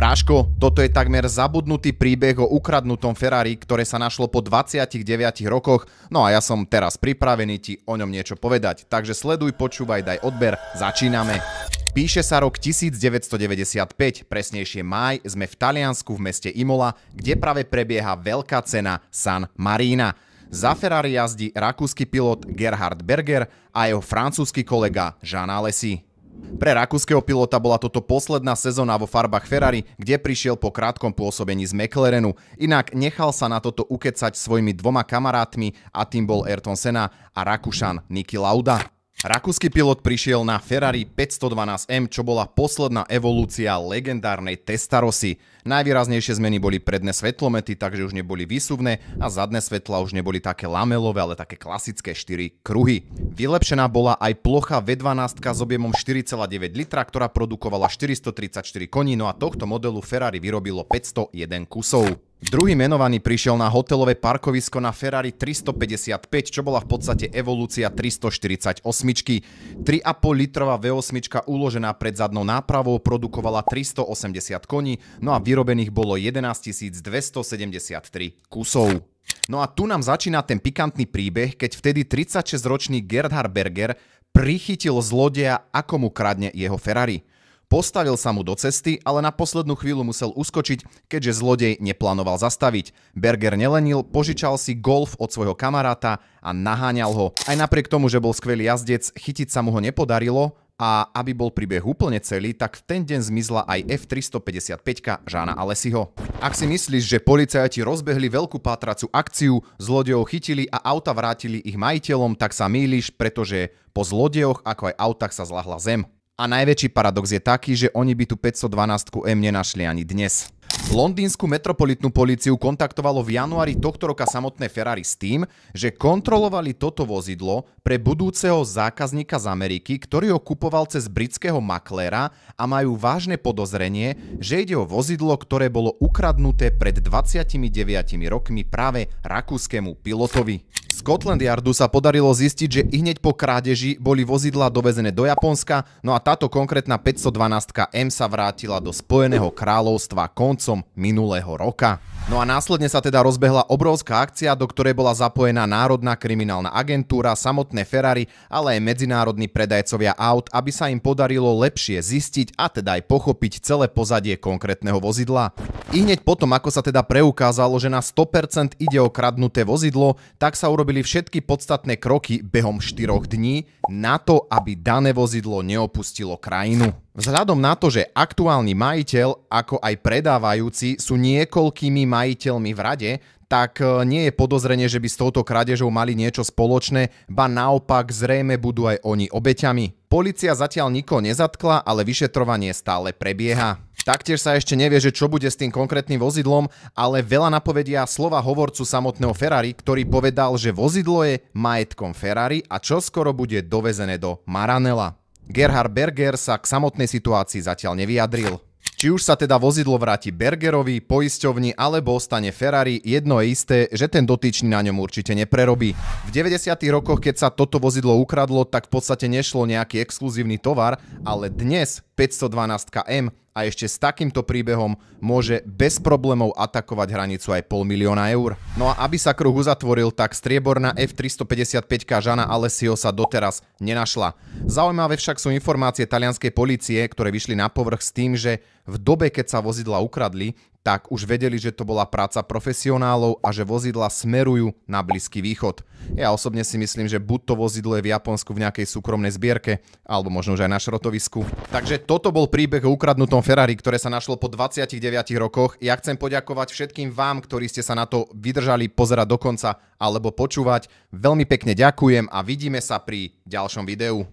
Bráško, toto je takmer zabudnutý príbeh o ukradnutom Ferrari, ktoré sa našlo po 29 rokoch, no a ja som teraz pripravený ti o ňom niečo povedať, takže sleduj, počúvaj, daj odber, začíname. Píše sa rok 1995, presnejšie máj, sme v Taliansku v meste Imola, kde práve prebieha veľká cena San Marina. Za Ferrari jazdí rakúsky pilot Gerhard Berger a jeho francúzsky kolega Jean Alesi. Pre rakúskeho pilota bola toto posledná sezóna vo farbách Ferrari, kde prišiel po krátkom pôsobení z McLarenu. Inak nechal sa na toto ukecať svojimi dvoma kamarátmi a tým bol Ayrton Senna a Rakúšan Niki Lauda. Rakúsky pilot prišiel na Ferrari 512M, čo bola posledná evolúcia legendárnej Testarossy. Najvýraznejšie zmeny boli predné svetlomety, takže už neboli výsuvné a zadné svetla už neboli také lamelové, ale také klasické 4 kruhy. Vylepšená bola aj plocha V12 s objemom 4,9 litra, ktorá produkovala 434 koní, no a tohto modelu Ferrari vyrobilo 501 kusov. Druhý menovaný prišiel na hotelové parkovisko na Ferrari 355, čo bola v podstate evolúcia 348. 3,5 litrová V8 uložená pred zadnou nápravou produkovala 380 koní, no a vyrobených bolo 11 273 kusov. No a tu nám začína ten pikantný príbeh, keď vtedy 36-ročný Gerhard Berger prichytil zlodeja, ako mu kradne jeho Ferrari. Postavil sa mu do cesty, ale na poslednú chvíľu musel uskočiť, keďže zlodej neplánoval zastaviť. Berger nelenil, požičal si Golf od svojho kamaráta a naháňal ho. Aj napriek tomu, že bol skvelý jazdec, chytiť sa mu ho nepodarilo a aby bol príbeh úplne celý, tak v ten deň zmizla aj F355 Jeana Alesiho. Ak si myslíš, že policajti rozbehli veľkú pátraciu akciu, zlodejov chytili a auta vrátili ich majiteľom, tak sa mýliš, pretože po zlodejoch ako aj autách sa zľahla zem. A najväčší paradox je taký, že oni by tu 512M nenašli ani dnes. Londýnsku metropolitnú políciu kontaktovalo v januári tohto roka samotné Ferrari s tým, že kontrolovali toto vozidlo pre budúceho zákazníka z Ameriky, ktorý ho kupoval cez britského maklera a majú vážne podozrenie, že ide o vozidlo, ktoré bolo ukradnuté pred 29 rokmi práve rakúskemu pilotovi. Scotland Yardu sa podarilo zistiť, že ihneď po krádeži boli vozidlá dovezené do Japonska, no a táto konkrétna 512M sa vrátila do Spojeného kráľovstva koncom minulého roka. No a následne sa teda rozbehla obrovská akcia, do ktorej bola zapojená Národná kriminálna agentúra, samotné Ferrari, ale aj medzinárodní predajcovia aut, aby sa im podarilo lepšie zistiť a teda aj pochopiť celé pozadie konkrétneho vozidla. Ihneď potom, ako sa teda preukázalo, že na 100% ide o kradnuté vozidlo, tak sa urobili všetky podstatné kroky behom 4 dní na to, aby dané vozidlo neopustilo krajinu. Vzhľadom na to, že aktuálny majiteľ, ako aj predávajúci sú niekoľkými majiteľmi v rade, tak nie je podozrenie, že by s touto krádežou mali niečo spoločné, ba naopak zrejme budú aj oni obeťami. Polícia zatiaľ nikoho nezatkla, ale vyšetrovanie stále prebieha. Taktiež sa ešte nevie, že čo bude s tým konkrétnym vozidlom, ale veľa napovedia slova hovorcu samotného Ferrari, ktorý povedal, že vozidlo je majetkom Ferrari a čoskoro bude dovezené do Maranella. Gerhard Berger sa k samotnej situácii zatiaľ nevyjadril. Či už sa teda vozidlo vráti Bergerovi, poisťovni alebo ostane Ferrari, jedno je isté, že ten dotyčný na ňom určite neprerobí. V 90. rokoch, keď sa toto vozidlo ukradlo, tak v podstate nešlo nejaký exkluzívny tovar, ale dnes 512M a ešte s takýmto príbehom môže bez problémov atakovať hranicu aj 500 000 eur. No a aby sa kruh uzatvoril, tak strieborná F355 Jeana Alesiho sa doteraz nenašla. Zaujímavé však sú informácie talianskej polície, ktoré vyšli na povrch s tým, že v dobe, keď sa vozidla ukradli, tak už vedeli, že to bola práca profesionálov a že vozidla smerujú na Blízky východ. Ja osobne si myslím, že buď to vozidlo je v Japonsku v nejakej súkromnej zbierke, alebo možno už aj na šrotovisku. Takže toto bol príbeh o ukradnutom Ferrari, ktoré sa našlo po 29 rokoch. Ja chcem poďakovať všetkým vám, ktorí ste sa na to vydržali pozerať do konca alebo počúvať. Veľmi pekne ďakujem a vidíme sa pri ďalšom videu.